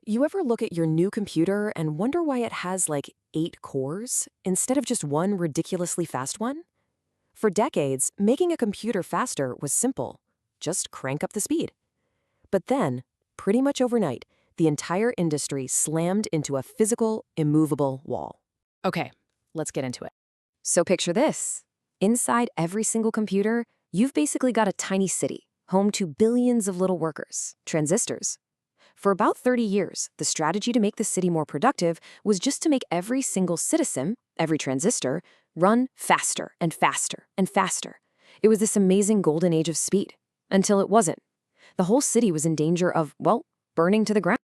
You ever look at your new computer and wonder why it has like 8 cores instead of just one ridiculously fast one? For decades, making a computer faster was simple. Just crank up the speed. But then, pretty much overnight, the entire industry slammed into a physical, immovable wall. Okay, let's get into it. So picture this. Inside every single computer, you've basically got a tiny city, home to billions of little workers, transistors. For about 30 years, the strategy to make the city more productive was just to make every single citizen, every transistor, run faster and faster and faster. It was this amazing golden age of speed, until it wasn't. The whole city was in danger of, well, burning to the ground.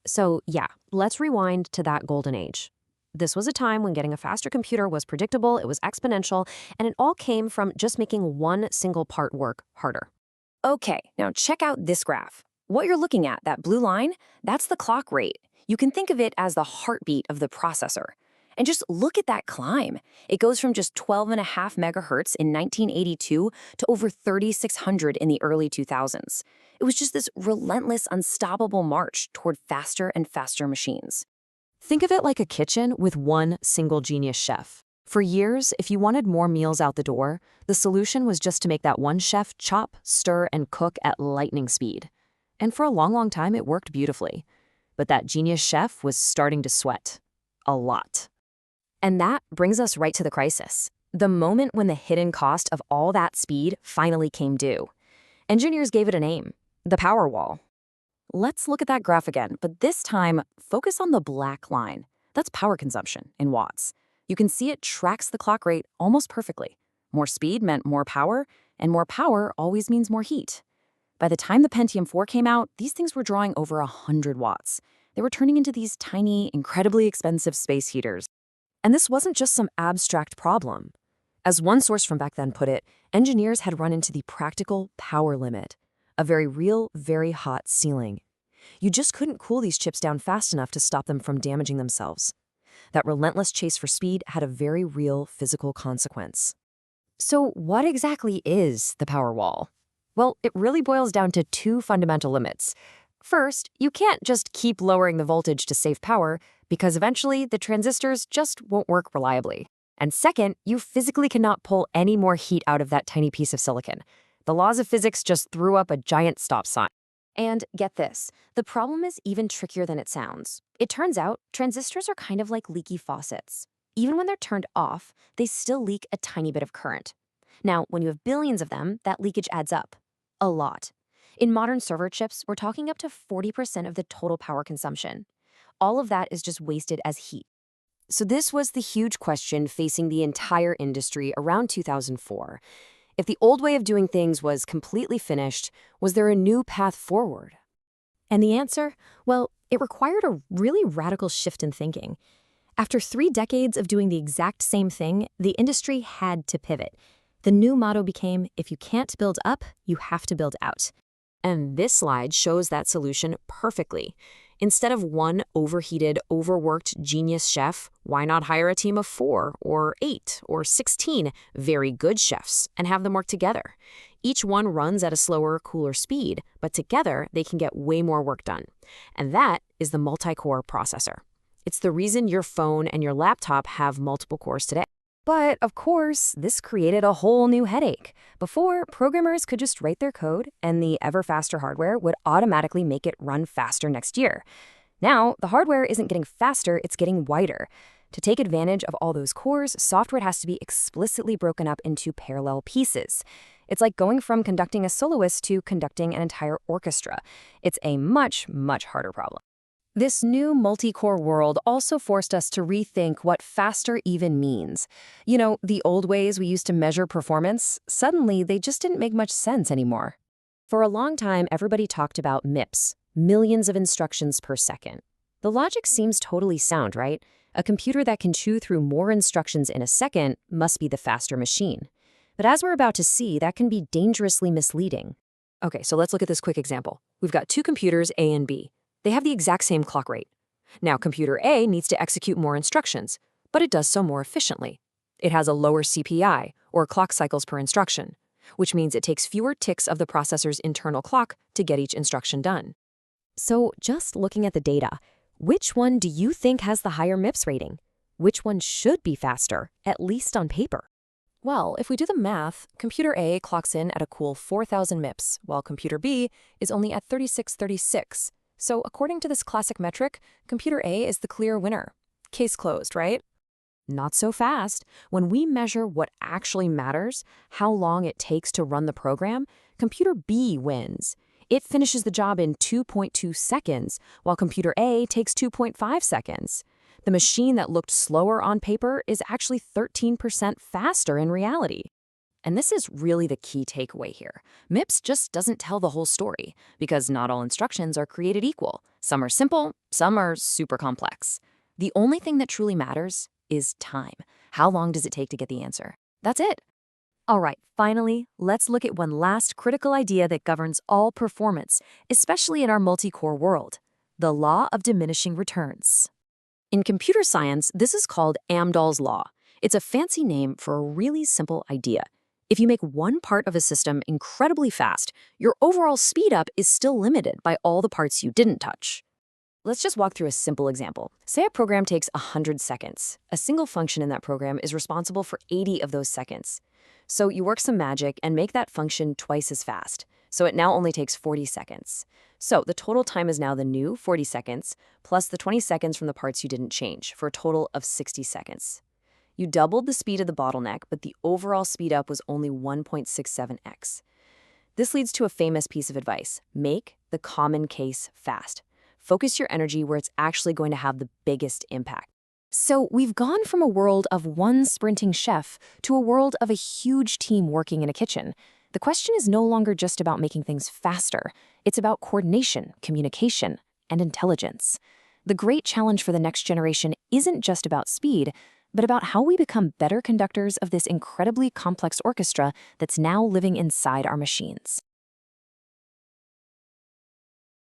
So yeah, let's rewind to that golden age. This was a time when getting a faster computer was predictable, it was exponential, and it all came from just making one single part work harder. Okay, now check out this graph. What you're looking at, that blue line, that's the clock rate. You can think of it as the heartbeat of the processor. And just look at that climb. It goes from just 12.5 megahertz in 1982 to over 3,600 in the early 2000s. It was just this relentless, unstoppable march toward faster and faster machines. Think of it like a kitchen with one single genius chef. For years, if you wanted more meals out the door, the solution was just to make that one chef chop, stir, and cook at lightning speed. And for a long, long time, it worked beautifully. But that genius chef was starting to sweat. A lot. And that brings us right to the crisis. The moment when the hidden cost of all that speed finally came due. Engineers gave it a name, the power wall. Let's look at that graph again, but this time, focus on the black line. That's power consumption in watts. You can see it tracks the clock rate almost perfectly. More speed meant more power, and more power always means more heat. By the time the Pentium 4 came out, these things were drawing over 100 watts. They were turning into these tiny, incredibly expensive space heaters. And this wasn't just some abstract problem. As one source from back then put it, engineers had run into the practical power limit, a very real, very hot ceiling. You just couldn't cool these chips down fast enough to stop them from damaging themselves. That relentless chase for speed had a very real physical consequence. So what exactly is the power wall? Well, it really boils down to two fundamental limits. First, you can't just keep lowering the voltage to save power, because eventually the transistors just won't work reliably. And second, you physically cannot pull any more heat out of that tiny piece of silicon. The laws of physics just threw up a giant stop sign. And get this, the problem is even trickier than it sounds. It turns out transistors are kind of like leaky faucets. Even when they're turned off, they still leak a tiny bit of current. Now, when you have billions of them, that leakage adds up. A lot. In modern server chips, we're talking up to 40% of the total power consumption. All of that is just wasted as heat. So this was the huge question facing the entire industry around 2004. If the old way of doing things was completely finished, was there a new path forward? And the answer? Well, it required a really radical shift in thinking. After 3 decades of doing the exact same thing, the industry had to pivot. The new motto became, if you can't build up, you have to build out. And this slide shows that solution perfectly. Instead of one overheated, overworked genius chef, why not hire a team of 4 or 8 or 16 very good chefs and have them work together? Each one runs at a slower, cooler speed, but together they can get way more work done. And that is the multi-core processor. It's the reason your phone and your laptop have multiple cores today. But, of course, this created a whole new headache. Before, programmers could just write their code, and the ever-faster hardware would automatically make it run faster next year. Now, the hardware isn't getting faster, it's getting wider. To take advantage of all those cores, software has to be explicitly broken up into parallel pieces. It's like going from conducting a soloist to conducting an entire orchestra. It's a much, much harder problem. This new multi-core world also forced us to rethink what faster even means. You know, the old ways we used to measure performance, suddenly they just didn't make much sense anymore. For a long time, everybody talked about MIPS, millions of instructions per second. The logic seems totally sound, right? A computer that can chew through more instructions in a second must be the faster machine. But as we're about to see, that can be dangerously misleading. Okay, so let's look at this quick example. We've got two computers, A and B. They have the exact same clock rate. Now, computer A needs to execute more instructions, but it does so more efficiently. It has a lower CPI, or clock cycles per instruction, which means it takes fewer ticks of the processor's internal clock to get each instruction done. So, just looking at the data, which one do you think has the higher MIPS rating? Which one should be faster, at least on paper? Well, if we do the math, computer A clocks in at a cool 4,000 MIPS, while computer B is only at 3636. So, according to this classic metric, computer A is the clear winner. Case closed, right? Not so fast. When we measure what actually matters, how long it takes to run the program, computer B wins. It finishes the job in 2.2 seconds, while computer A takes 2.5 seconds. The machine that looked slower on paper is actually 13% faster in reality. And this is really the key takeaway here. MIPS just doesn't tell the whole story, because not all instructions are created equal. Some are simple, some are super complex. The only thing that truly matters is time. How long does it take to get the answer? That's it. All right, finally, let's look at one last critical idea that governs all performance, especially in our multi-core world: the law of diminishing returns. In computer science, this is called Amdahl's law. It's a fancy name for a really simple idea. If you make one part of a system incredibly fast, your overall speed up is still limited by all the parts you didn't touch. Let's just walk through a simple example. Say a program takes 100 seconds. A single function in that program is responsible for 80 of those seconds. So you work some magic and make that function twice as fast. So it now only takes 40 seconds. So the total time is now the new 40 seconds, plus the 20 seconds from the parts you didn't change, for a total of 60 seconds. You doubled the speed of the bottleneck, but the overall speed up was only 1.67x. This leads to a famous piece of advice: make the common case fast. Focus your energy where it's actually going to have the biggest impact. So we've gone from a world of one sprinting chef to a world of a huge team working in a kitchen. The question is no longer just about making things faster. It's about coordination, communication, and intelligence. The great challenge for the next generation isn't just about speed, but about how we become better conductors of this incredibly complex orchestra that's now living inside our machines.